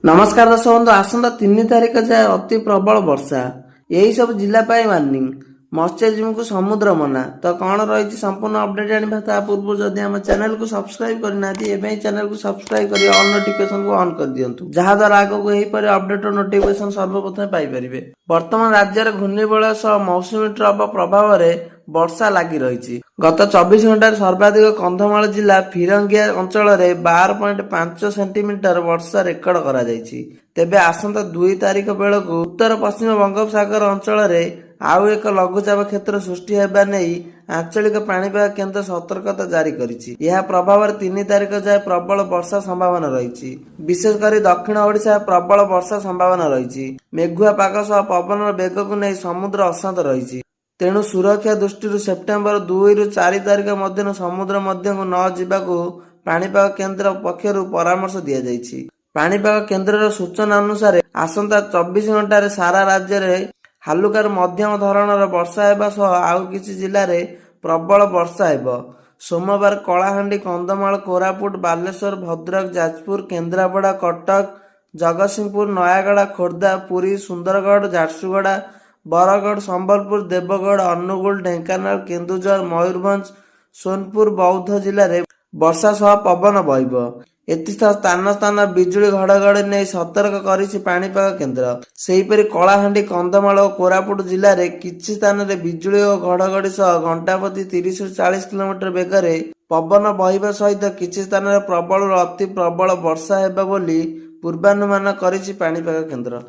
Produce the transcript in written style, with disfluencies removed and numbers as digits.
नमस्कार दर्शक बंधु आसंता 3 तारिख जाए अति प्रबल वर्षा यही सब जिला वार्निंग मत्स्यजीवी को समुद्र मना तो कौन रही संपूर्ण अपडेट जाना ता पूर्व जदि आम चैनल को सब्सक्राइब करना चैनल को सब्सक्राइब कर ऑल नोटिफिकेशन को ऑन कर दिंतु जहाद्वारा आगक यहीपर अपडेट और नोटिफिकेशन सर्वप्रथम पाइपर। वर्तमान राज्य में घूर्णिबलय सह मौसुमी ट्रफ प्रभाव में वर्षा लगी रही। गत 24 घंटा सर्वाधिक कंधमाल जिला फिरंगिया अंचल में 12.5 सेंटीमीटर वर्षा रेकर्ड करा जायछि। तेबे आसंता 2 तारिख बेलू उत्तर पश्चिम बंगोपसागर अंचल में आउ एक लघुचाप क्षेत्र सृष्टि होगा नहीं आंचलिक पाणीपाग केन्द्र सतर्कता जारी करिछि। यह प्रभाव 3 तारिख जाए प्रबल वर्षा संभावना रही। विशेषकर दक्षिण ओडिशा प्रबल वर्षा संभावना रही। मेघुआ पाग सह पवन बेग को नहीं समुद्र अशांत रही। तेणु सुरक्षा दृष्टि सेप्टेम्बर 2 ରୁ 4 तारिख मध्य समुद्र मध्य को न जावाकू पाणीपाग केन्द्र पक्षर परामर्श दि जाइछि। पाणीपाग केन्द्र सूचना अनुसार आसंता 24 घंटा सारा राज्य में हालुकार मध्यम धरणर वर्षा हेबा सह आउ किछि जिल्ला रे प्रबल वर्षा हेबो। सोमवार कलाहांडी कंधमाल कोरापुट बालेश्वर भद्रक जाजपुर केन्द्रापड़ा कटक जगतसिंहपुर नयागढ़ खोर्धा पुरी सुंदरगढ़ झारसुगुड़ा बरगढ़ संबलपुर देवगढ़ अनुगुल ढेंकानाल केन्दुझर मयूरभंज सोनपुर बौद्ध जिले में वर्षा सह पवन बहिब। एथिसह स्थान स्थान बिजुली घड़घड़ी नहीं सतर्क करिछि पाणीपाग केन्द्र। सेहीपरि कलाहांडी कंधमाल और कोरापुट जिले में किछि स्थान में बिजुली और घड़घड़ी सह घंटा प्रति 30 ରୁ 40 किलोमीटर बेगर पवन बहिबा सहित किछि स्थान में प्रबल अति प्रबल वर्षा हेबा बोली पूर्वानुमान करिछि पाणीपाग केन्द्र।